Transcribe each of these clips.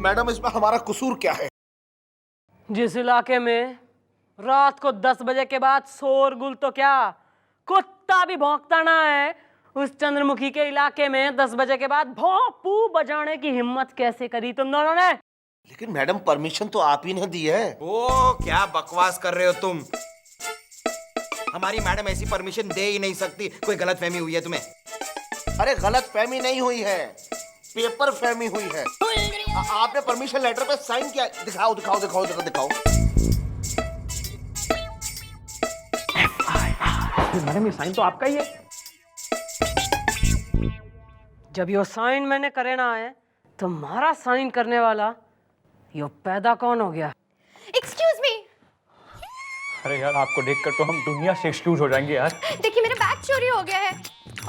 Madam इसमें हमारा कसूर क्या है? जिस इलाके में रात को 10 बजे के बाद शोरगुल तो क्या कुत्ता भी भौंकता ना है, उस चंद्रमुखी के इलाके में 10 बजे के बाद भोंपू बजाने की हिम्मत कैसे करी तुम दोनों ने? लेकिन मैडम परमिशन तो आप ही ने दी है। ओ क्या बकवास कर रहे हो तुम? हमारी मैडम ऐसी परमिशन दे ही नहीं सकती। कोई गलतफहमी हुई है तुम्हें? अरे गलतफहमी नहीं हुई है, पेपर फहमी हुई है। आपने परमिशन लेटर पे साइन किया। दिखाओ दिखाओ दिखाओ दिखाओ दिखाओ। मैडम ये साइन तो आपका ही है। जब यो साइन मैंने करे ना है, तुम्हारा साइन करने वाला यो पैदा कौन हो गया? Excuse me. अरे यार आपको देखकर तो हम दुनिया से एक्सक्यूज हो जाएंगे यार। देखिए मेरा बैग चोरी हो गया है।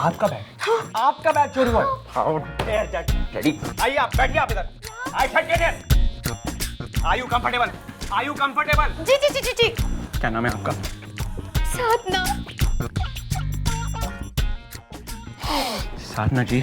आपका बैग? हाँ। आपका बैग चोरी हुआ है? How dare that lady. आइए आप बैठिए आप इधर। I said get here. Are you comfortable? Are you comfortable? जी जी जी जी जी। क्या नाम है आपका? साधना। साधना जी,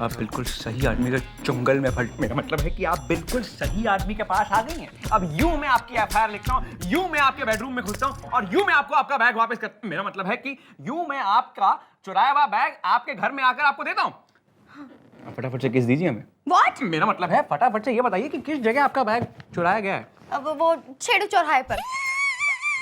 आप बिल्कुल सही आदमी के चुंगल में फंस। मेरा मतलब है कि आप बिल्कुल सही आदमी के पास आ गई हैं। अब यूं मैं आपकी एफआईआर लिखता हूं, यूं मैं आपके बेडरूम में घुसता हूं और यूं मैं आपको आपका बैग वापस कर। मेरा मतलब है कि यूं मैं आपका चुराया हुआ बैग आपके घर में आकर आपको देता हूं। फटाफट से किस दीजिए हमें। What? मेरा मतलब है फटाफट से ये बताइए कि किस जगह आपका बैग चुराया गया है। अब वो छेड़ू चौराहे पर।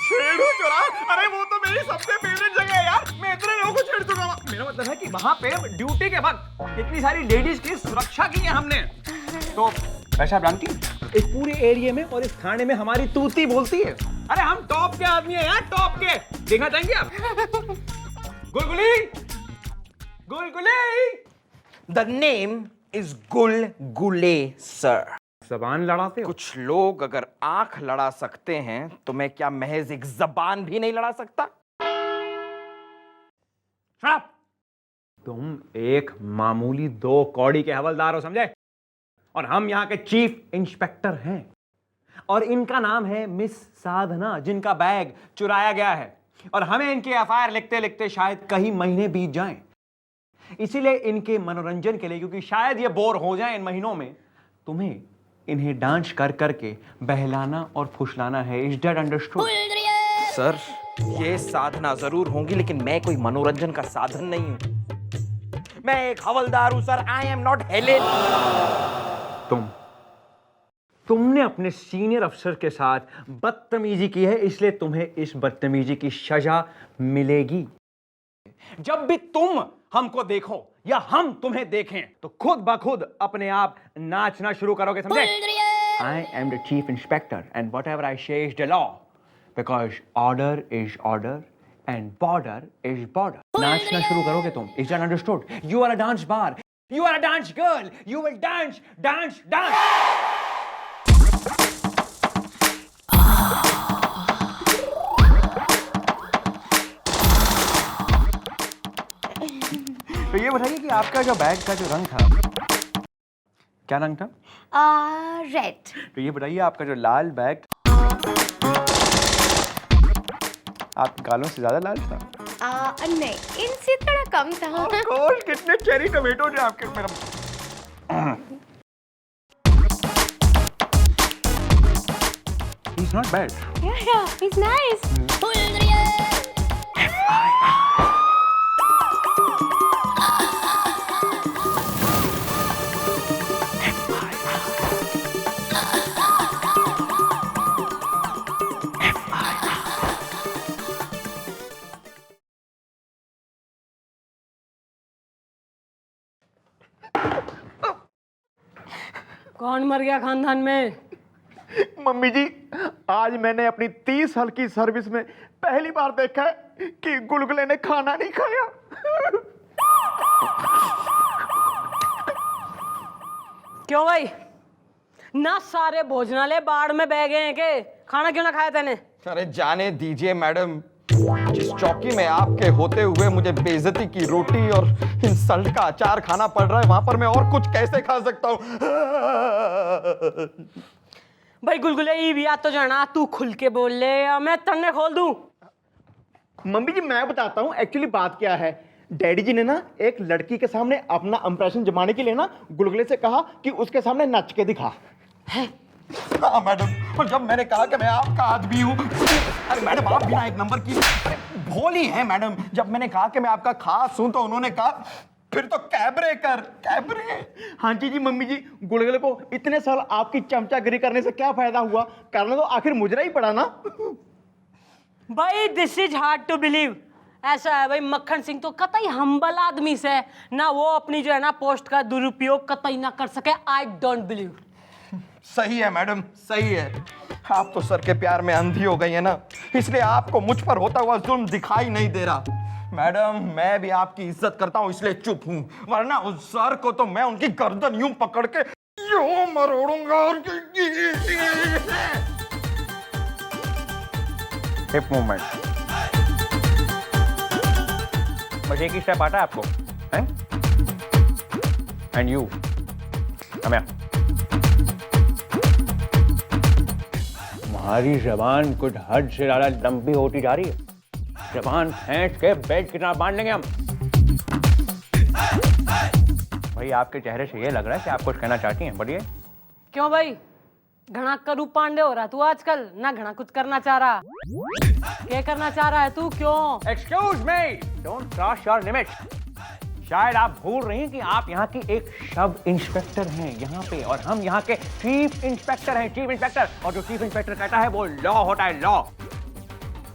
छेड़ू चौराहा? अरे वो तो मेरी सबसे फेवरेट जगह है यार। मैं इतने लोगों को छेड़ चुका हूं। मेरा मतलब है कि वहां पे ड्यूटी के वक्त इतनी सारी लेडीज की सुरक्षा की है हमने। तो वैसे आप जानती हैं इस पूरे एरिया में और इस थाने में हमारी तूती बोलती है। अरे हम टॉप के आदमी हैं यार, टॉप के। देखना चाहेंगे आप? गुलगुली, गुलगुली। The name is Gulgule sir. जबान लड़ाते हो? कुछ लोग अगर आंख लड़ा सकते हैं तो मैं क्या महज एक जबान भी नहीं लड़ा सकता? शराब। तुम एक मामूली 2 कौड़ी के हवलदार हो, समझे? और हम यहां के चीफ इंस्पेक्टर हैं और इनका नाम है मिस साधना, जिनका बैग चुराया गया है। और हमें इनकी एफआईआर लिखते लिखते शायद कई महीने बीत जाएं। इसीलिए इनके मनोरंजन के लिए, क्योंकि शायद ये बोर हो जाएं इन महीनों में, तुम्हें इन्हें डांस कर करके बहलाना और फुसलाना है। Is that understood? सर ये साधना जरूर होंगी लेकिन मैं कोई मनोरंजन का साधन नहीं हूं। मैं एक हवलदार हूं sir. I am not Helen. तुमने अपने सीनियर अफसर के साथ बदतमीजी की है, इसलिए तुम्हें इस बदतमीजी की सजा मिलेगी। जब भी तुम हमको देखो या हम तुम्हें देखें तो खुद ब खुद अपने आप नाचना शुरू करोगे, समझे? I am the chief inspector and whatever I say is the law because order is order and border is border. नाचना शुरू करोगे तुम। Is that understood? You are a dance bar. You are a dance girl. You will dance, dance, dance. तो ये बताइए कि आपका जो बैग का जो रंग था, क्या रंग था? रेड। तो ये बताइए आपका जो लाल बैग, आप गालों से ज्यादा लाल था? नहीं, इनसे थोड़ा कम था। Of course, कितने चेरी टोमेटो थे आपके। मेरा He's not bad. Yeah, he's nice. कौन मर गया खानदान में? मम्मी जी, आज मैंने अपनी 30 साल की सर्विस में पहली बार देखा है कि गुलगुले ने खाना नहीं खाया। क्यों भाई, ना सारे भोजनालय बाढ़ में बह गए हैं के? खाना क्यों ना खाया तेने? अरे जाने दीजिए मैडम, जिस चौकी में आपके होते हुए मुझे बेइज्जती की रोटी और इंसल्ट का अचार खाना पड़ रहा है, वहां पर मैं और कुछ कैसे खा सकता हूँ? भाई गुलगुले ई भी तो जाना, तू खुल के बोल ले या मैं तन्ने खोल दूं। मम्मी जी मैं बताता हूँ एक्चुअली बात क्या है। डैडी जी ने ना एक लड़की के सामने अपना इंप्रेशन जमाने के लिए ना गुलगुले से कहा कि उसके सामने नच के दिखा। हाँ मैडम, और जब मैंने कहा कि मैं आपका आदमी हूँ, अरे मैडम आप बिना एक नंबर की अरे भोली हैं मैडम। जब मैंने कहा कि मैं आपका खास हूँ तो उन्होंने कहा फिर तो कैबरे कर कैबरे। हाँ जी मम्मी जी, गुलगुले को इतने साल आपकी चमचागिरी करने से क्या फायदा हुआ? करना तो आखिर मुजरा ही पड़ा ना। भाई this is hard to believe. ऐसा है भाई, मक्खन सिंह तो कतई हम्बल आदमी से है ना, वो अपनी जो है ना पोस्ट का दुरुपयोग कतई ना कर सके। I don't believe. सही है मैडम, सही है। आप तो सर के प्यार में अंधी हो गई है ना, इसलिए आपको मुझ पर होता हुआ जुल्म दिखाई नहीं दे रहा। मैडम मैं भी आपकी इज्जत करता हूँ इसलिए चुप हूँ, वरना उस सर को तो मैं उनकी गर्दन यूं पकड़ के यूं मरोड़ूंगा। और हिप मूवमेंट, बस एक ही स्टेप आता है आपको, हैं? And you come here. तुम्हारी जबान कुछ हद से ज्यादा लंबी होती जा रही है। जबान खींच के बेड कितना बांध लेंगे हम। भाई आपके चेहरे से ये लग रहा है कि आप कुछ कहना चाहती हैं, बोलिए। क्यों भाई, घना करू पांडे हो रहा तू आजकल ना, घना कुछ करना चाह रहा। क्या करना चाह रहा है तू? क्यों? Excuse me, don't cross your limit. शायद आप भूल रही हैं कि आप यहाँ की एक सब इंस्पेक्टर हैं यहाँ पे, और हम यहाँ के चीफ इंस्पेक्टर हैं, चीफ इंस्पेक्टर। और जो चीफ इंस्पेक्टर कहता है वो लॉ होता है, लॉ।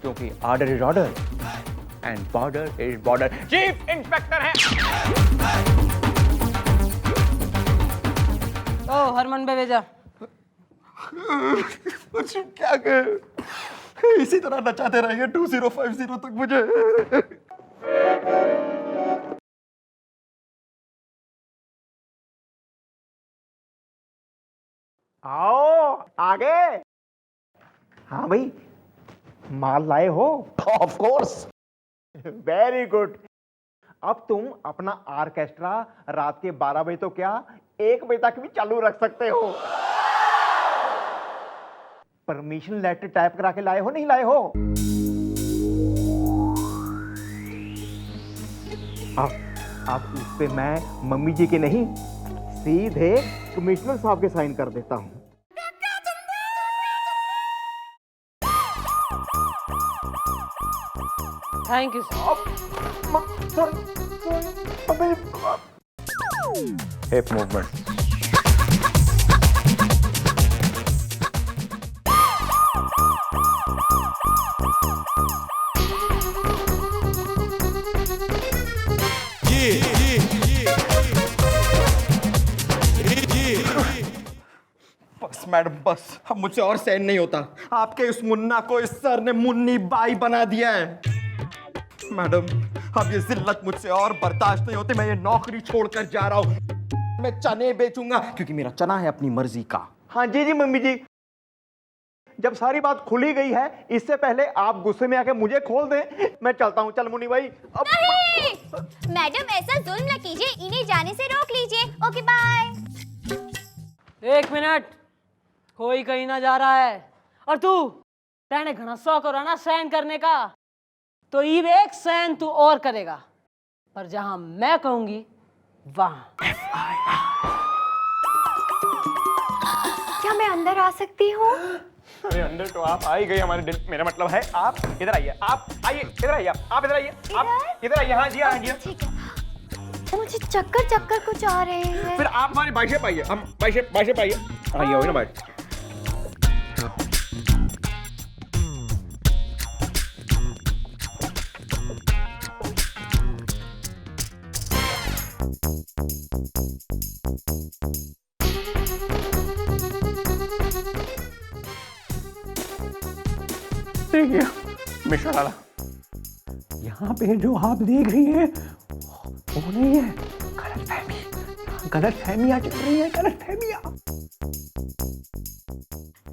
क्योंकि order is order and border is border. Chief inspector हैं। ओ हरमन बेवेजा, क्या कहे, इसी तरह नचाते रहेंगे 2050 तक मुझे। आओ आगे। हाँ भाई, माल लाए हो? Of course. Very good. अब तुम अपना ऑर्केस्ट्रा रात के 12 बजे तो क्या 1 बजे तक भी चालू रख सकते हो। परमिशन लेटर टाइप करा के लाए हो, नहीं लाए हो? अब इस पे मैं मम्मी जी के नहीं, सीधे कमिश्नर साहब के साइन कर देता हूं। Thank you sir. Hip movement. बस मैडम बस, अब मुझसे और सहन नहीं होता। आपके इस मुन्ना को इस सर ने मुन्नी बाई बना दिया है। मैडम अब ये जिल्लत मुझसे और बर्दाश्त नहीं होती। मैं ये नौकरी छोड़कर जा रहा हूँ। मैं चने बेचूंगा क्योंकि मेरा चना है अपनी मर्जी का। हाँ जी मम्मी जी, जब सारी बात खुली गई है, इससे पहले आप गुस्से में आके मुझे खोल दें। मैं चलता हूँ। चल मुन्नी भाई। नहीं मैडम, ऐसा जुल्म न कीजिए, इन्हें जाने से रोक लीजिए। Okay bye. 1 मिनट, कोई कहीं ना जा रहा है। और तू तेने घना शौक हो रहा ना सहन करने का, तो ये एक सहन तू और करेगा, पर जहां मैं कहूंगी वहां। क्या मैं अंदर आ सकती हूँ? अरे अंदर तो आप आ ही गई हमारे दिल। मेरा मतलब है आप इधर आइए, आप आइए, इधर आइए, आप इधर आइए, आप इधर आइए। हाँ जी, हाँ जी। ठीक है। मुझे चक्कर चक्कर कुछ आ रहे हैं। फिर आप हमारी बाइशेप आइए, हम बाइशेप आइए। हाँ ये हो ना बाइश। देखिए मिश्रा लाला, यहाँ पे जो आप देख रही हैं वो नहीं है, गलतफहमियां चल रही है, गलतफहमियां।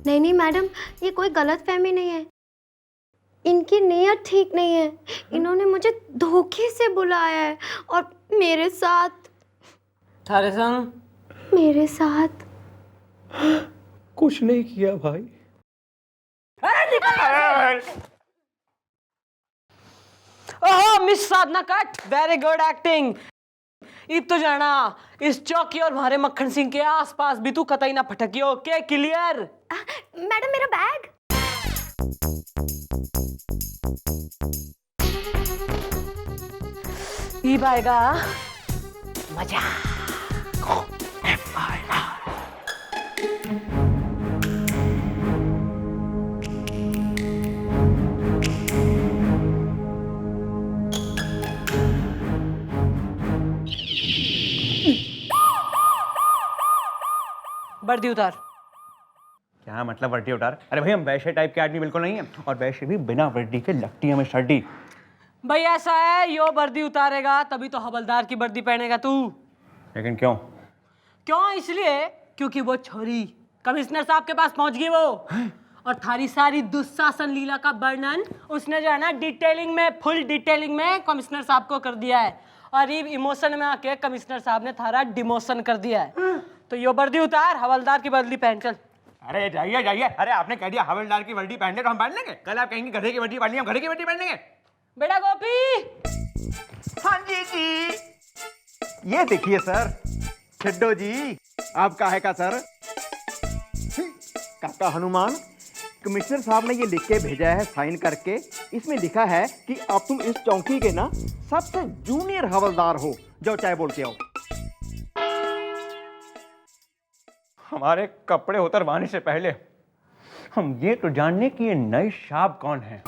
नहीं मैडम, ये कोई गलतफहमी नहीं है। इनकी नीयत ठीक नहीं है। इन्होंने मुझे धोखे से बुलाया है और मेरे साथ थारे संग कुछ नहीं किया भाई। ओह मिस साधना कट, वेरी गुड एक्टिंग। इब तो जाना इस चौकी और हमारे मक्खन सिंह के आसपास भी तू कतई ना भटकियो। Okay clear? मैडम मेरा बैग। इब आएगा मजा। वर्दी उतार। क्या मतलब वर्दी उतार? अरे भाई हम वैसे टाइप के आदमी बिल्कुल नहीं है, और वैसे भी बिना वर्दी के लगती है हमें सर्दी। भाई ऐसा है, यो वर्दी उतारेगा तभी तो हवलदार की वर्दी पहनेगा तू। लेकिन क्यों? क्यों? इसलिए क्योंकि वो छोरी कमिश्नर साहब के पास पहुंच गई वो, और थारी सारी दुशासन लीला का वर्णन उसने जो है ना डिटेलिंग में, फुल डिटेलिंग में कमिश्नर साहब को कर दिया है, और ये इमोशन में आके कमिश्नर साहब ने थारा डिमोशन कर दिया है। तो यो वर्दी उतार, हवलदार की वर्दी पहन चल। अरे जाइए जाइए, अरे आपने कह दिया हवलदार की वर्दी पहनने तो हम पहन लेंगे। कल आप कहेंगे गधे की वर्दी पहननी, हम गधे की वर्दी पहन लेंगे। बेटा गोपी। हाँ जी। ये देखिए सर, छिड्डो जी आपका है का सर? काका हनुमान, कमिश्नर साहब ने ये लिख के भेजा है साइन करके। इसमें लिखा है कि अब तुम इस चौकी के ना सबसे जूनियर हवलदार हो। जाओ चाय बोल के आओ। हमारे कपड़े उतरवाने से पहले हम ये तो जानने कि ये नई साहब कौन है।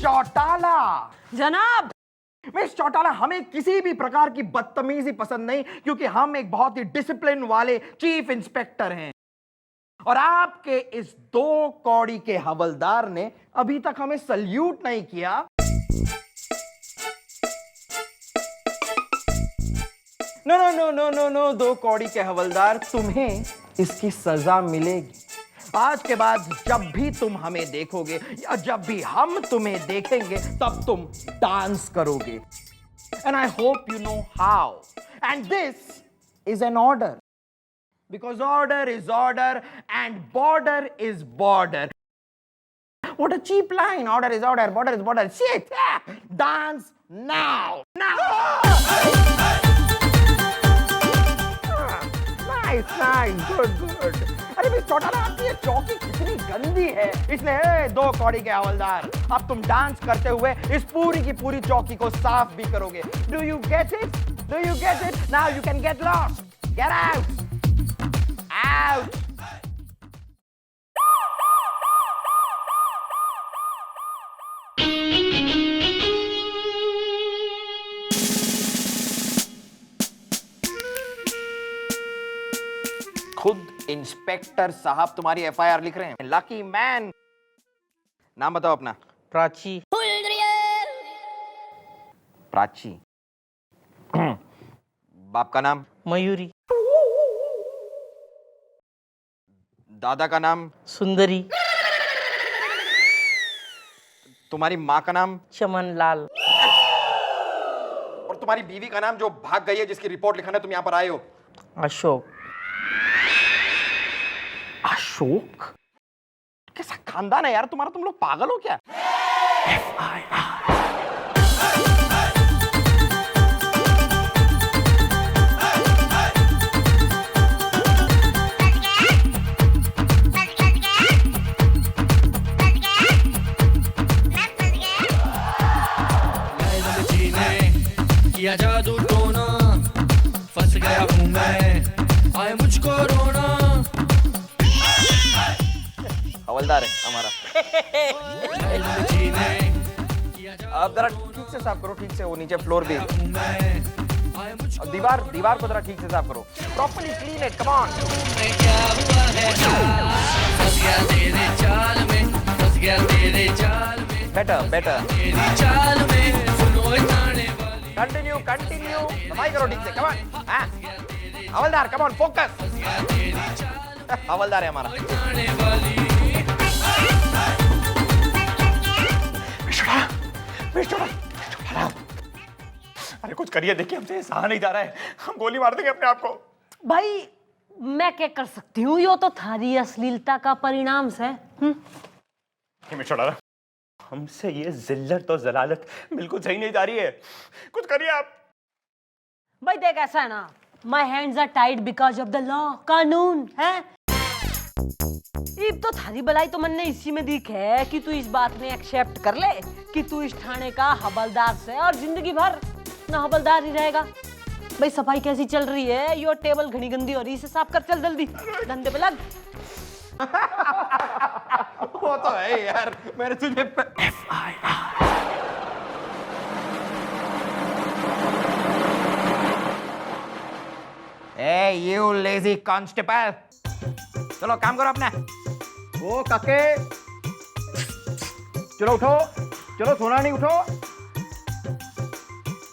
चौटाला जनाब। मिस चौटाला, हमें किसी भी प्रकार की बदतमीजी पसंद नहीं, क्योंकि हम एक बहुत ही डिसिप्लिन वाले चीफ इंस्पेक्टर हैं, और आपके इस 2 कौड़ी के हवलदार ने अभी तक हमें सल्यूट नहीं किया। No no no no no no 2 कौड़ी के हवलदार, तुम्हें इसकी सजा मिलेगी। आज के बाद जब भी तुम हमें देखोगे या जब भी हम तुम्हें देखेंगे, तब तुम डांस करोगे। And I hope you know how. And this is an order, because order is order and border is border. What a cheap line! Order is order, border is border. Shit! Dance now! Now! Nice, nice, good, good. अरे miss Chautala, आपकी ये चौकी कितनी गंदी है। इसलिए 2 कौड़ी के हवलदार, अब तुम डांस करते हुए इस पूरी की पूरी चौकी को साफ भी करोगे। Do you get it? Do you get it? Now you can get lost. Get out! Out! खुद इंस्पेक्टर साहब तुम्हारी एफआईआर लिख रहे हैं। Lucky man. नाम बताओ अपना। प्राची। प्राची। बाप का नाम? मयूरी। दादा का नाम? सुंदरी। तुम्हारी माँ का नाम? चमन लाल। और तुम्हारी बीवी का नाम जो भाग गई है, जिसकी रिपोर्ट लिखाने तुम यहाँ पर आए हो? अशोक। अशोक? कैसा खानदान है यार तुम्हारा, तुम लोग पागल हो क्या? किया जादू टोना, फंस गया हूँ मैं, आए मुझको रोना। हवलदार है हमारा। अब जरा ठीक से साफ करो, ठीक से। वो नीचे फ्लोर भी। आए मुझको और दीवार को जरा ठीक से साफ करो, properly clean it, come on. में क्या हुआ है फंस गया तेरे जाल में, फंस गया तेरे जाल में, बेटर तेरी चाल में सुनो जाने वाली कंटिन्यू सफाई करो ठीक से, कम ऑन। हां हवलदार, कम ऑन, फोकस। हवलदार है हमारा। जाने वाली विष्णु, अरे कुछ करिए, देखिए हमसे सहा नहीं जा रहा है, हम गोली मार देंगे अपने आप को। भाई मैं क्या कर सकती हूँ, यो तो थारी अश्लीलता का परिणाम है। मिश्रा, हमसे ये जिल्लत और जलालत बिल्कुल सही नहीं जा रही है, कुछ करिए आप। भाई देख ऐसा है ना, my hands are tied because of the law, कानून है। तो थारी भलाई तो मन ने इसी में दिख है कि तू इस बात में एक्सेप्ट कर ले कि तू इस थाने का हवलदार से और जिंदगी भर ना हवलदार ही रहेगा। भाई सफाई कैसी चल रही है, यो टेबल घनी गंदी हो रही, इसे साफ कर चल जल्दी, धंधे पे लग। वो तो है यार, मैंने तुझे ए यू लेजी कांस्टेबल, चलो काम करो अपना। ओ काके, चलो उठो, चलो सोना नहीं, उठो।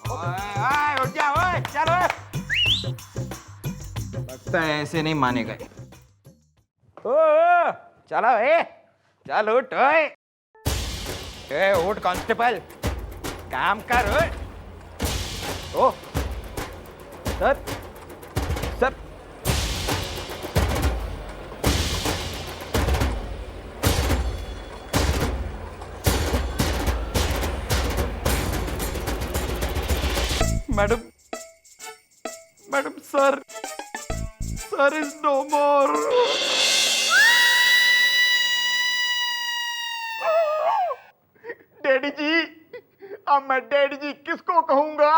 ओए उठ जा, ओए चलो। लगता है ऐसे नहीं मानेगा। ओ चलो चल उठ, उठ कांस्टेबल, काम कर। ओ sir sir, madam sir is no more. Daddy जी, अब मैं डैडी जी किसको कहूंगा?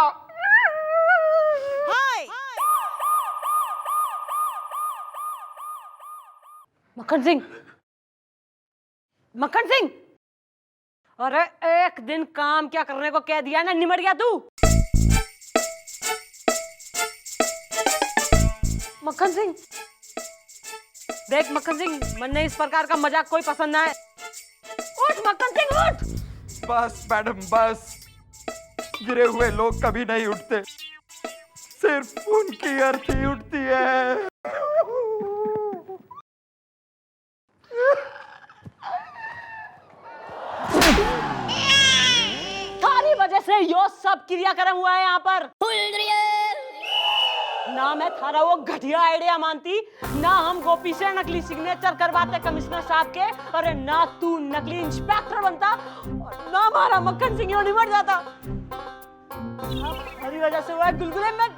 मक्खन सिंह, अरे एक दिन काम क्या करने को कह दिया ना, निमट गया तू। मक्खन सिंह देख, मक्खन सिंह मन ने इस प्रकार का मजाक कोई पसंद ना है। उठ मक्खन सिंह उठ। बस मैडम बस, गिरे हुए लोग कभी नहीं उठते, सिर्फ उनकी अर्थी उठती है। थारी वजह से यो सब क्रियाक्रम हुआ है यहाँ पर। ना मैं थारा वो घटिया आइडिया मानती, ना हम गोपी से नकली सिग्नेचर करवाते कमिश्नर साहब के, अरे ना तू नकली इंस्पेक्टर बनता, और ना हमारा मक्खन सिंह यो निमट जाता। हरी वजह से हुआ है गुलगुले में।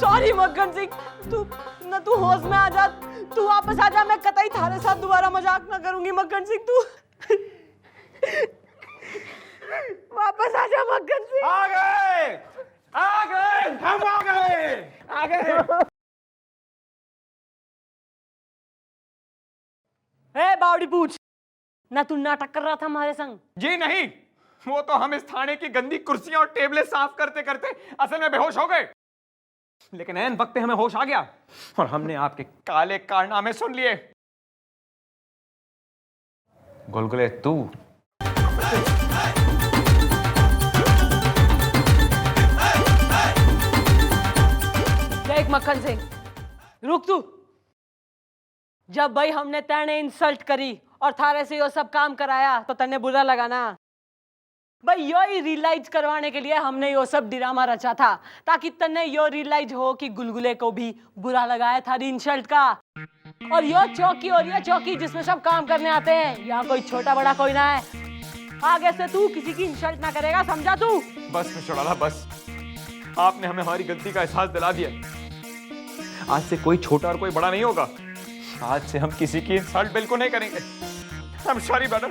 सॉरी मक्खन सिंह, तू होश में आ जा, तू वापस आ जा, मैं कतई थारे साथ दोबारा मजाक ना करूंगी। मक्खन सिंह तू वापस आ जा मक्खन सिंह। आ गए, हम आ गए। ए बावड़ी पूछ, ना तू नाटक कर रहा था हमारे संग? जी नहीं, वो तो हम इस थाने की गंदी कुर्सियां और टेबलें साफ करते करते असल में बेहोश हो गए, लेकिन ऐन वक्त पे हमें होश आ गया और हमने आपके काले कारनामे सुन लिए। गुलगुले तू देख मक्खन सिंह, रुक तू। जब भाई हमने तेने इंसल्ट करी और थारे से यो सब काम कराया तो तने बुरा लगा ना भाई। यो ही रियलाइज करवाने के लिए हमने यो सब ड्रामा रचा था, ताकि तने यो रियलाइज हो कि गुलगुले को भी बुरा लगा है थारी इंसल्ट का। और यो चौकी हो रही है, चौकी जिसमें सब काम करने आते हैं, यहाँ कोई छोटा बड़ा कोई ना है। आगे से तू किसी की इंसल्ट ना करेगा, समझा तू? बस मिश्रा बस, आपने हमें हमारी गलती का एहसास दिला दिया। आज से कोई छोटा और कोई बड़ा नहीं होगा, आज से हम किसी की इंसल्ट बिल्कुल नहीं करेंगे। I'm sorry brother.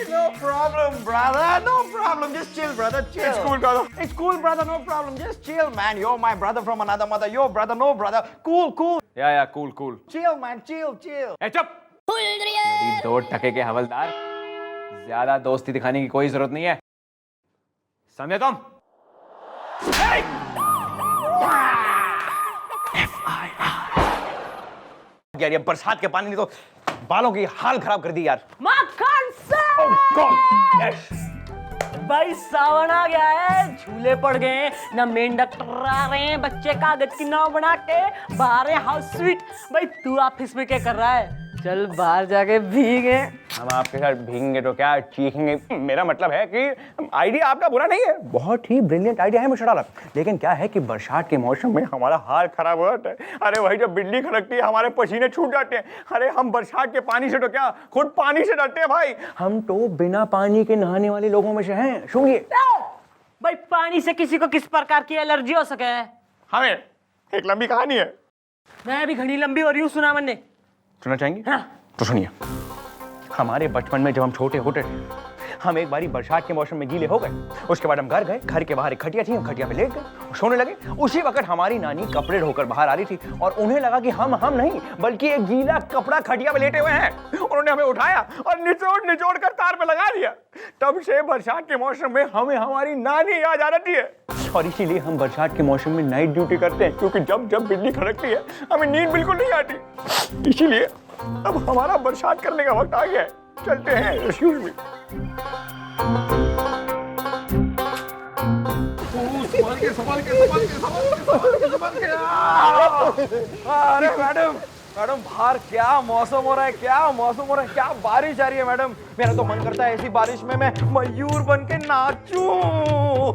No problem, brother. No problem. Just chill, brother. Chill. It's cool brother. It's cool, brother. No problem. Just chill, man. You're my brother from another mother. Your brother, no brother. Cool. या cool. Chill, man. Chill. ए चुप! मेरी 2 टके के हवलदार, ज्यादा दोस्ती दिखाने की कोई जरूरत नहीं है, समझे तुम? यार ये बरसात के पानी ने तो बालों की हाल खराब कर दी यार। मक्खन से भाई सावन आ गया है, झूले पड़ गए हैं, ना मेंढक टर्रा रहे हैं, बच्चे कागज की नाव बना के बाहर है, हाउस स्वीट। भाई तू ऑफिस में क्या कर रहा है? चल बाहर जाके भीगे। हम आपके साथ भीगेंगे तो क्या चीखेंगे। मेरा मतलब है कि आइडिया आपका बुरा नहीं है, बहुत ही ब्रिलियंट आइडिया है मिस्टर डालर, लेकिन क्या है कि बरसात के मौसम में हमारा हाल खराब हो जाता है। अरे भाई जब बिजली खड़कती है हमारे पसीने छूट जाते हैं। अरे हम बरसात के पानी से तो क्या खुद पानी से डरते हैं भाई। हम तो बिना पानी के नहाने वाले लोगों में से हैं। सुनिए भाई पानी से किसी को किस प्रकार की एलर्जी हो सके है? हमें एक लंबी कहानी है। मैं भी घनी लंबी हो रही हूँ, सुना मैंने। सुनना चाहेंगे? हाँ। तो सुनिए, हमारे बचपन में जब हम छोटे होते थे, हम एक बारी बरसात के मौसम में गीले हो गए। उसके बाद हम घर गए, घर के बाहर एक खटिया थी, हम खटिया पे लेट गए, सोने लगे। उसी वक्त हमारी नानी कपड़े ढोकर बाहर आ रही थी और उन्हें लगा कि हम नहीं बल्कि एक गीला कपड़ा खटिया पे लेटे हुए हैं। उन्होंने हमें उठाया और निचोड़ कर तार पे लगा दिया। तब से बरसात के मौसम में हमें हमारी नानी याद आ जाती है और इसीलिए हम बरसात के मौसम में नाइट ड्यूटी करते हैं, क्योंकि जब जब बिजली खड़कती है हमें नींद बिल्कुल नहीं आती। इसीलिए अब हमारा बरसात करने का वक्त आ गया है। चलते हैं। Excuse me. अरे मैडम बाहर क्या मौसम हो रहा है, क्या बारिश आ रही है मैडम। मेरा तो मन करता है ऐसी बारिश में मैं मयूर बन के नाचूं।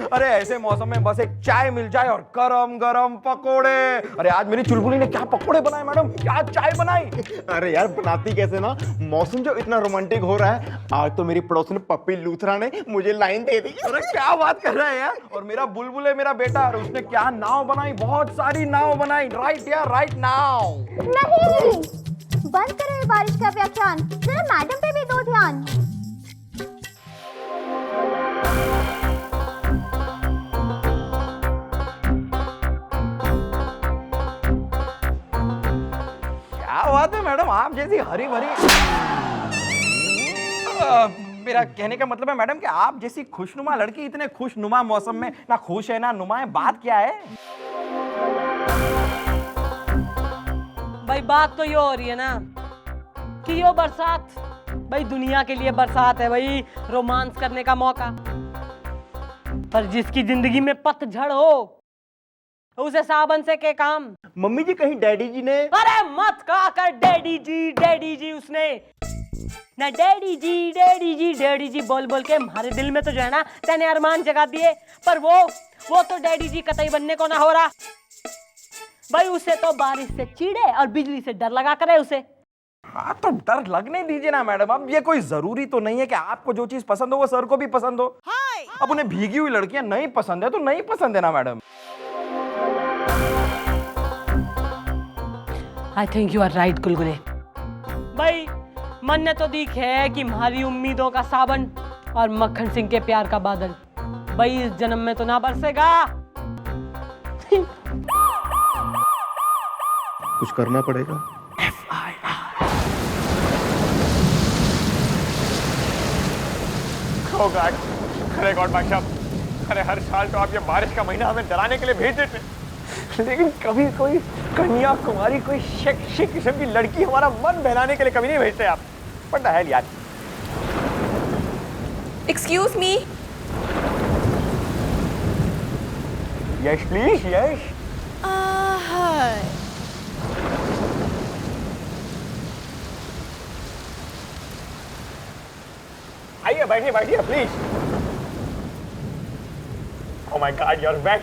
अरे ऐसे मौसम में बस एक चाय मिल जाए और गरम गरम पकोड़े। अरे आज मेरी चुलबुली ने क्या पकोड़े बनाए मैडम, क्या चाय बनाई। अरे यार बनाती कैसे ना, मौसम जो इतना रोमांटिक हो रहा है, आज तो मेरी पड़ोसन पप्पी लूथरा ने मुझे लाइन दे दी। अरे क्या बात कर रहा है यार। और मेरा बुलबुल है मेरा बेटा, और उसने क्या नाव बनाई, बहुत सारी नाव बनाई। राइट यार, राइट नाउ। नहीं, बंद करो ये बारिश का व्याख्यान, जरा मैडम पे भी दो ध्यान। क्या बात है मैडम, आप जैसी हरी भरी। मेरा कहने का मतलब है मैडम कि आप जैसी खुशनुमा लड़की इतने खुशनुमा मौसम में ना खुश है ना नुमा है। बात क्या है? भाई बात तो ये हो रही है ना कि यो बरसात भाई दुनिया के लिए बरसात है भाई, रोमांस करने का मौका। पर जिसकी जिंदगी में पतझड़ हो उसे सावन से क्या काम। मम्मी जी कहीं डैडी जी ने। अरे मत कहा कर डैडी जी उसने ना डैडी जी बोल बोल के हमारे दिल में तो जो है ना तेने अरमान जगा दिए। पर वो तो डैडी जी कतई बनने को ना हो रहा भाई। उसे तो बारिश से चिढ़े और बिजली से डर लगा करे उसे। हाँ तो डर लगने दीजिए ना मैडम। अब ये कोई जरूरी तो नहीं है कि आपको जो चीज पसंद हो वो सर को भी पसंद हो। अब उन्हें भीगी हुई लड़कियां नहीं पसंद है तो नहीं पसंद है ना madam. I think you are right Gulgule. भाई मन ने तो दिख है कि हमारी उम्मीदों का सावन और मक्खन सिंह के प्यार का बादल भाई इस जन्म में तो ना बरसेगा। कुछ करना पड़ेगा। Oh God! अरे गॉड भाई साहब, अरे हर साल तो आप ये बारिश का महीना हमें डराने के लिए भेज देते, लेकिन कभी कोई कन्याकुमारी कोई सेक्सी किस्म की लड़की हमारा मन बहलाने के लिए कभी नहीं भेजते आप। What the hell यार। Excuse me. Yes please, yes. Hi. आइए बैठिए please. Oh my God, you're back.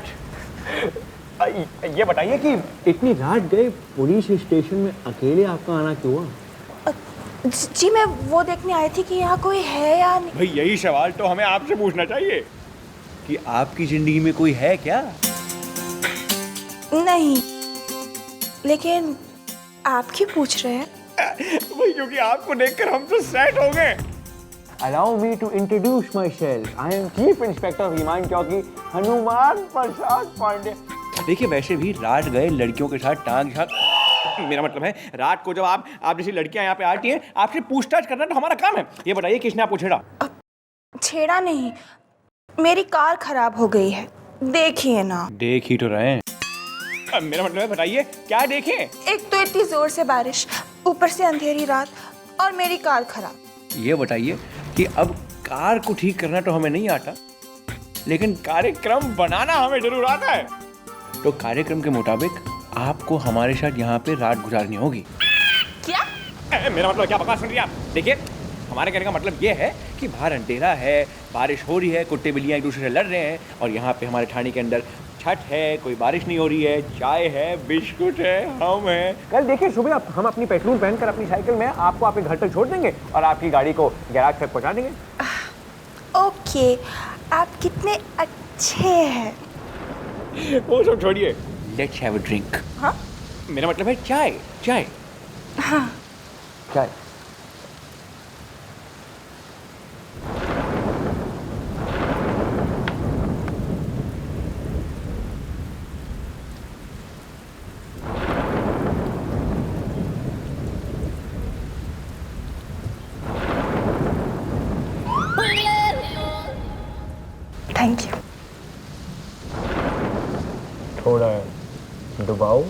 ये बताइए कि इतनी रात गए पुलिस स्टेशन में अकेले आपका आना क्यों हुआ? जी मैं वो देखने आई थी कि यहाँ कोई है या नहीं। भाई यही सवाल तो हमें आपसे पूछना चाहिए कि आपकी जिंदगी में कोई है क्या? नहीं, लेकिन आप क्यों पूछ रहे हैं? भाई क्योंकि आपको देखकर हम तो सेट हो गए। Allow me to introduce myself. I am Chief Inspector विमान चौकी हनुमान प्रसाद पांडे। देखिए वैसे भी रात गए लड़कियों के साथ टांग झांक, मेरा मतलब है रात को जब आप जैसी लड़कियां यहाँ पे आती हैं आपसे पूछताछ करना तो हमारा काम है। ये बताइए किसने आपको छेड़ा? छेड़ा नहीं, मेरी कार खराब हो गई है, देखिए ना। देख ही तो रहे हैं। मेरा मतलब है, बताइए क्या देखें? एक तो इतनी जोर से बारिश, ऊपर से अंधेरी रात और मेरी कार खराब। ये बताइए कि अब कार को ठीक करना तो हमें नहीं आता, लेकिन कार्यक्रम बनाना हमें जरूर आता है। तो कार्यक्रम के मुताबिक आपको हमारे साथ यहाँ पे रात गुजारनी होगी। क्या? मेरा मतलब क्या बकवास सुन रही हैं आप? देखिए, हमारे कहने का मतलब ये है कि बाहर अंधेरा है, बारिश हो रही है, कुत्ते बिल्लियाँ एक दूसरे से लड़ रहे हैं, और यहाँ पे हमारे ठाणे के अंदर छठ है, कोई बारिश नहीं हो रही है, चाय है, बिस्कुट है, हम हैं। कल देखिए सुबह हम अपनी पेट्रोल पहनकर अपनी साइकिल में आपको आपके घर तक छोड़ देंगे और आपकी गाड़ी को गैराज तक पहुँचा देंगे। ओके, आप कितने अच्छे हैं। वो सब छोड़िए, लेट्स हैव अ ड्रिंक। हाँ? मेरा मतलब है चाय। चाय। हाँ। चाय। Thank you. थोड़ा डुबाओ,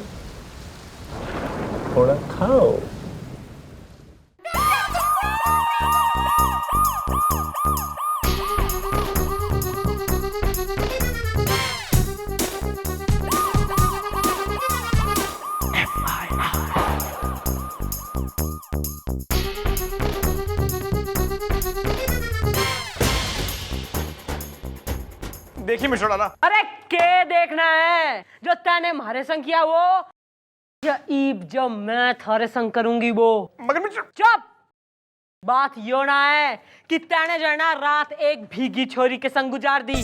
थोड़ा खाओ। देखिए मिस्टर डाला, अरे के देखना है जो तैने मारे संग किया वो, या ईब जो मैं थारे संग करूंगी वो। मगर मिस्टर चुप। बात यो ना है कि तैने जो है ना रात एक भीगी छोरी के संग गुजार दी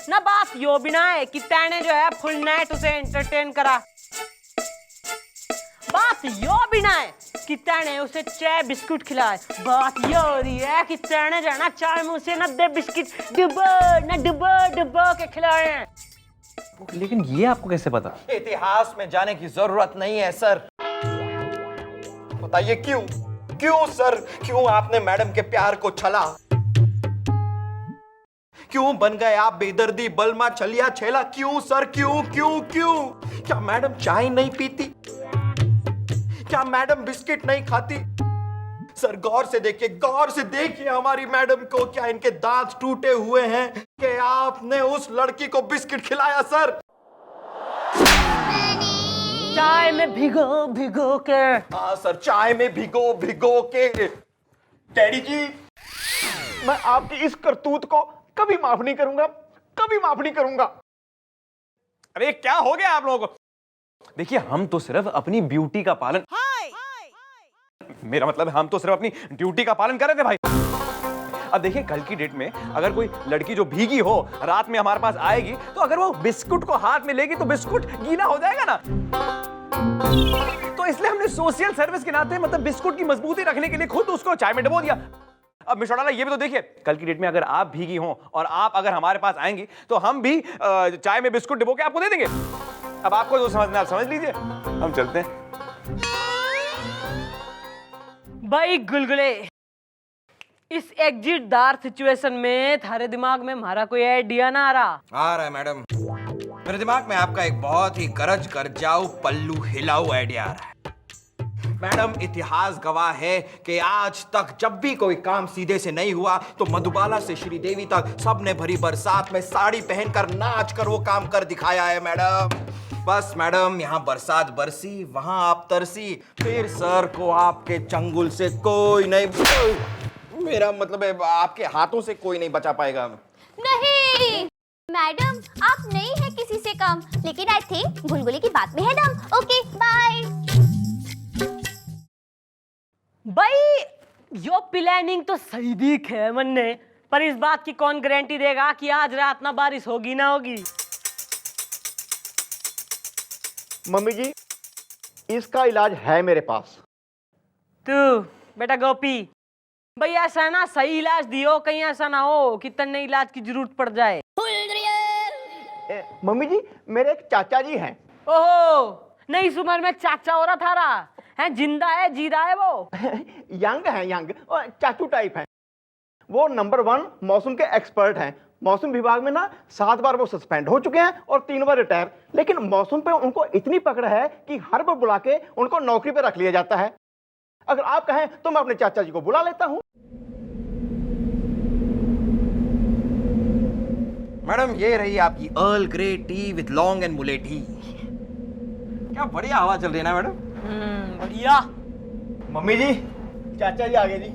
ना, बात यो भी ना है कि तैने जो है फुल नाइट उसे एंटरटेन करा। बात यो भी ना है कि तैने उसे चाय बिस्कुट खिलाए। बात यो हो रही है कि तैने जो है ना चाय में उसे ना दे बिस्किट डुबो के खिलाए हैं। लेकिन ये आपको कैसे पता? इतिहास में जाने की जरूरत नहीं है सर। बताइए क्यों? क्यों सर? क्यों आपने मैडम के प्यार को छला? क्यों बन गए आप बेदर्दी बलमा छलिया छेला? क्यों सर? क्यों क्यों क्यों? क्या मैडम चाय नहीं पीती? क्या मैडम बिस्किट नहीं खाती? सर गौर से देखिए हमारी मैडम को। क्या इनके दांत टूटे हुए हैं कि आपने उस लड़की को बिस्किट खिलाया सर? चाय में भिगो के। हाँ सर, चाय में भिगो के। डैडी जी, मैं आपकी इस करतूत को कभी माफ नहीं करूंगा, कभी माफ नहीं करूंगा। अरे क्या हो गया आप लोगों को? देखिए, हम तो सिर्फ अपनी ब्यूटी का पालन, मेरा मतलब हम तो सिर्फ अपनी ड्यूटी का पालन कर रहे थे भाई। अब देखिए, कल की डेट में अगर कोई लड़की जो भीगी हो रात में हमारे पास आएगी, तो अगर वो बिस्कुट को हाथ में लेगी तो बिस्कुट गीला हो जाएगा ना। तो इसलिए हमने सोशल सर्विस के नाते मतलब बिस्कुट की मजबूती रखने के लिए खुद उसको चाय में डुबो दिया। अब मिस्टर डाला, ये भी तो देखिए, कल की डेट में अगर आप भीगी हो और आप अगर हमारे पास आएंगी तो हम भी चाय में बिस्कुट डुबो के आपको दे देंगे। अब आपको जो समझना आप समझ लीजिए, हम चलते हैं। भाई गुलगुले, इस एग्जिटदार सिचुएशन में थारे दिमाग में हमारा कोई आइडिया ना आ रहा है मैडम। मेरे दिमाग में आपका एक बहुत ही गरज कर जाऊ पल्लू हिलाऊ आइडिया आ रहा है। मैडम, इतिहास गवाह है कि आज तक जब भी कोई काम सीधे से नहीं हुआ तो मधुबाला से श्रीदेवी तक सबने भरी बरसात में साड़ी पहनकर नाच कर वो काम कर दिखाया है मैडम। बस मैडम, यहाँ बरसात बरसी, वहां आप तरसी, फिर सर को आपके चंगुल से कोई नहीं, मेरा मतलब है आपके हाथों से कोई नहीं बचा पाएगा। नहीं मैडम, आप नहीं है किसी से कम, लेकिन आई थिंक गुलगुली की बात में है दम। Okay bye. भाई यो प्लानिंग तो सही दिख है मन ने, पर इस बात की कौन गारंटी देगा कि आज रात ना बारिश होगी ना होगी? मम्मी जी, इसका इलाज है मेरे पास। तू बेटा गोपी, भाई ऐसा ना सही इलाज दियो, कहीं ऐसा ना हो कि तन्ने इलाज की जरूरत पड़ जाए। मम्मी जी, मेरे एक चाचा जी हैं। ओहो, नई उम्र में चाचा हो रहा थारा है? जिंदा है जीदा है वो? यंग है, यंग चाचू टाइप हैं। वो नंबर 1 मौसम के एक्सपर्ट हैं। मौसम विभाग में ना 7 बार वो सस्पेंड हो चुके हैं और 3 बार रिटायर, लेकिन मौसम पे उनको इतनी पकड़ है कि हर बार बुला के उनको नौकरी पे रख लिया जाता है। अगर आप कहें तो मैं अपने चाचा जी को बुला लेता हूं। मैडम ये रही आपकी earl grey T with long and Mule T. क्या बढ़िया हवा चल रही है ना मैडम। बढ़िया। मम्मी जी, चाचा जी आ गए जी।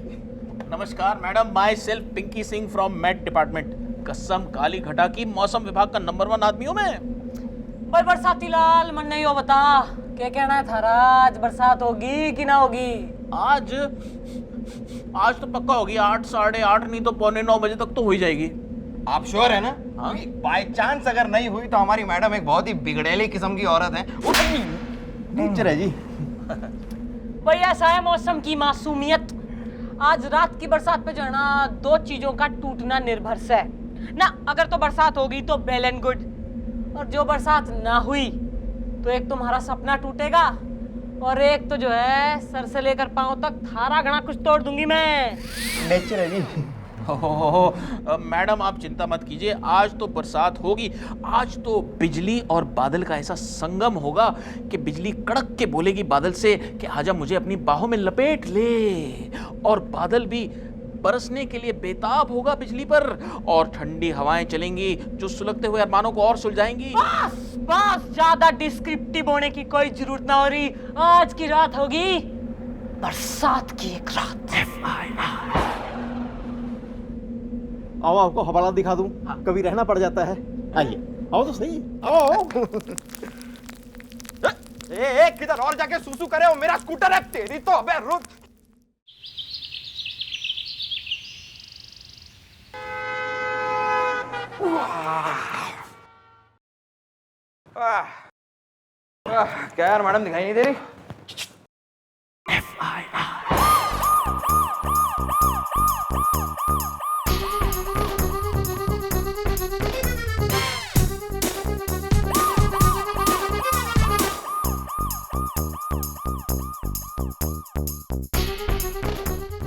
नमस्कार madam, myself Pinky Singh from math department. कसम काली घटा की मौसम विभाग का नंबर 1 आदमी हूँ मैं। पर बरसाती लाल मन नहीं हो, बता क्या कहना है थारा? आज बरसात होगी कि ना होगी? आज तो पक्का होगी। 8, साढ़े 8 नहीं तो 8:45 बजे तक तो हो ही जाएगी। आप श्योर है ना? हाँ। बाय चांस अगर नहीं हुई तो हमारी मैडम एक बहुत ही बिगड़ैली किस्म की औरत है। नेचर है जी। भाई ऐसा है मौसम की मासूमियत। आज रात की बरसात पे जो है ना, 2 चीजों का टूटना निर्भर है ना। अगर तो बरसात होगी तो वेल एंड गुड, और जो बरसात ना हुई तो एक तुम्हारा सपना टूटेगा और एक तो जो है सर से लेकर पांव तक थारा घना कुछ तोड़ दूंगी मैं। नेचर है जी। मैडम आप चिंता मत कीजिए, आज तो बरसात होगी। आज तो बिजली और बादल का ऐसा संगम होगा कि बिजली कड़क के बोलेगी बादल से कि आजा मुझे अपनी बाहों में लपेट ले, और बादल भी बरसने के लिए बेताब होगा बिजली पर, और ठंडी हवाएं चलेंगी जो सुलगते हुए अरमानों को और सुलझाएंगी। बस बस, ज्यादा डिस्क्रिप्टिव होने की कोई जरूरत ना हो रही। आज की रात होगी बरसात की एक रात। आओ आपको हवाला दिखा दूं। कभी रहना पड़ जाता है। आइए, आओ तो सही। आओ। ए किधर और जाके सूसू करे हो? मेरा स्कूटर है। तेरी तो अबे रुक। क्या यार मैडम दिखाई नहीं दे रही?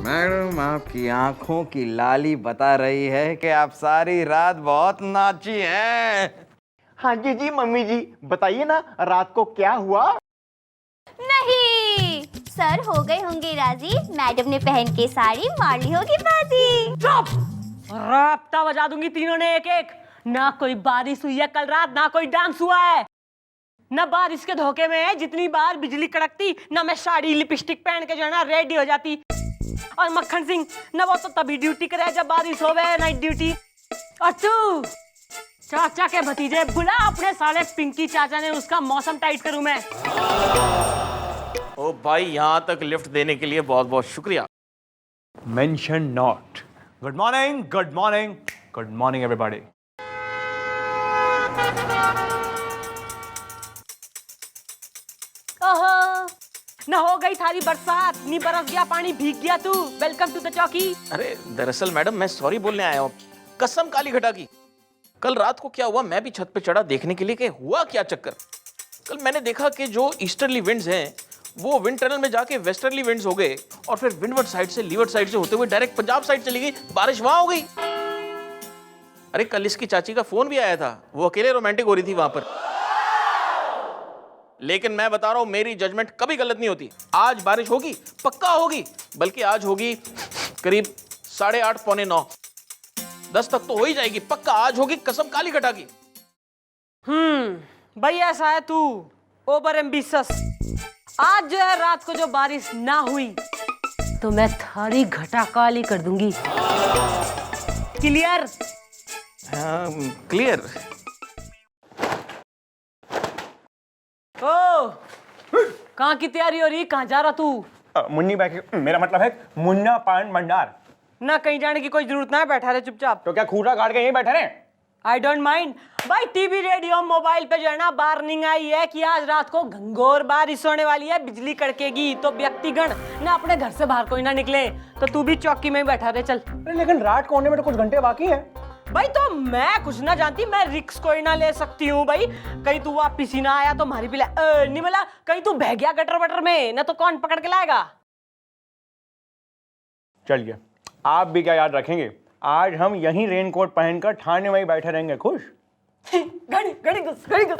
मैडम आपकी आंखों की लाली बता रही है कि आप सारी रात बहुत नाची हैं। हाँ जी जी मम्मी जी, बताइए ना रात को क्या हुआ? नहीं, सर हो गए होंगे राजी। मैडम ने पहन के साड़ी मार ली होगी बाजी। चुप! राप्ता बजा दूंगी तीनों ने एक एक। ना कोई बारिश हुई है कल रात, ना कोई डांस हुआ है, ना बारिश के धोखे में जितनी बार बिजली कड़कती, ना मैं साड़ी लिपस्टिक पहन के जो है ना रेडी हो जाती। और मक्खन सिंह ना वो तो तभी ड्यूटी करे जब बारिश होवे, नाइट ड्यूटी। और तू चाचा के भतीजे बुला अपने साले पिंकी चाचा ने, उसका मौसम टाइट करूं मैं। ओ भाई, यहाँ तक लिफ्ट देने के लिए बहुत बहुत शुक्रिया। Mention not. Good morning, good morning, good morning everybody. ओहो, ना हो गई थारी बरसात, नी बरस गया पानी, भीग गया तू। वेलकम टू द चौकी। अरे दरअसल मैडम मैं सॉरी बोलने आया हूँ, कसम काली घटा की। कल रात को क्या हुआ, मैं भी छत पे चढ़ा देखने के लिए कि हुआ क्या चक्कर। कल मैंने देखा कि जो ईस्टर्ली विंड्स हैं वो विंड टनल में जाके वेस्टर्ली विंड्स हो गए, और फिर विंडवर्ड साइड से लीवर्ड साइड से होते हुए डायरेक्ट पंजाब साइड चली गई, बारिश वहां हो गई। अरे कल इसकी चाची का फोन भी आया था, वो अकेले रोमांटिक हो रही थी वहां पर। लेकिन मैं बता रहा हूं, मेरी जजमेंट कभी गलत नहीं होती। आज बारिश होगी, पक्का होगी, बल्कि आज होगी करीब 8:30 पौने 9, 10 तक तो हो ही जाएगी पक्का। आज होगी कसम काली घटा की। भाई ऐसा है तू ओवर एम्बिशियस। आज जो है रात को जो बारिश ना हुई तो मैं थारी घटा काली कर दूंगी। क्लियर? क्लियर। ओ, कहाँ की तैयारी हो रही, कहाँ जा रहा तू? मुन्नी बाई, मेरा मतलब है मुन्ना पान भंडार। ना कहीं जाने की कोई जरूरत ना है, बैठा रहे चुपचाप। तो क्या खूटा काट के यहीं बैठे रहे? I don't mind. भाई टीवी रेडियो मोबाइल पे जो है ना वार्निंग आई है कि आज रात को घंघोर बारिश होने वाली है, बिजली कड़केगी, तो व्यक्तिगण ना अपने घर से बाहर कोई ना निकले। तो तू भी चौकी में बैठा रहे, चल। लेकिन रात को होने में तो कुछ घंटे बाकी हैं। भाई तो मैं कुछ ना जानती, मैं रिस्क कोई ना ले सकती हूँ भाई। कहीं तू वापिस ही ना आया तो मारी पिला नहीं मिला, कहीं तू बह गया गटर वटर में ना तो कौन पकड़ के लाएगा। चलिए, आप भी क्या याद रखेंगे आज हम यहीं रेनकोट पहनकर ठाणे में ही बैठे रहेंगे। खुश? घड़ी घड़ी घुस घड़ी घुस।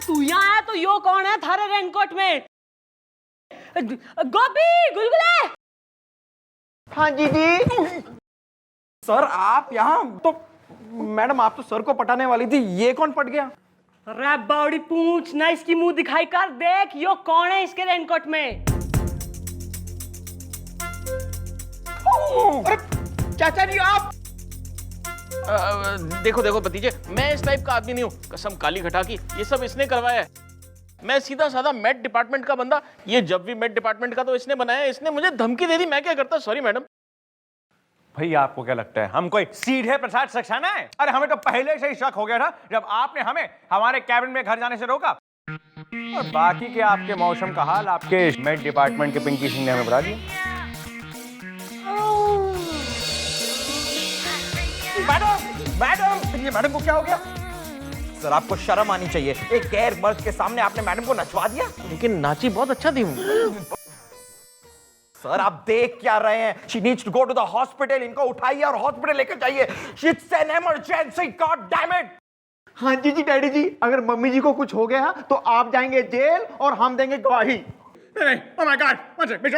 तू यहाँ आया तो यो कौन है थारे रेनकोट में? गोपी, गुलगुले। हाँ जी जी। सर आप यहाँ तो मैडम आप तो सर को पटाने वाली थी, ये कौन पट गया? अरे बावड़ी पूछ ना, इसकी मुंह दिखाई कर देख, यो कौन है इसके रेनकोट में? अरे चाचा जी आप देखो देखो भतीजे, मैं इस टाइप का आदमी नहीं हूँ, कसम काली घटा की, ये सब इसने करवाया है। मैं सीधा साधा मेट डिपार्टमेंट का बंदा, ये जब भी मेट डिपार्टमेंट का तो इसने बनाया, इसने मुझे धमकी दे दी, मैं क्या करता? Sorry madam. भैया आपको क्या लगता है हम कोई सीधे प्रसाद सक्सेना है? अरे हमें तो पहले से ही शक हो गया था जब आपने हमें हमारे कैबिन में घर जाने से रोका। और बाकी के आपके मौसम का हाल आपके मेट डिपार्टमेंट के पिंकी सिंह ने हमें बता दिया। मैडम को क्या हो गया? सर आपको शर्म आनी चाहिए, एक गैर मर्द के सामने आपने मैडम को नचवा दिया। लेकिन नाची बहुत अच्छा थी। सर आप देख क्या रहे हैं? She needs to go to the hospital, इनको उठाइए और हॉस्पिटल लेकर जाइए। It's an emergency, God damn it! हाँ जी जी डैडी जी, अगर मम्मी जी को कुछ हो गया तो आप जाएंगे जेल और हम देंगे गवाही। नहीं, oh my God, one second,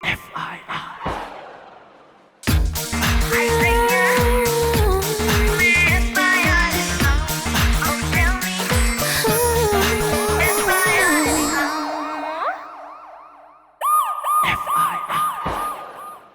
FIR।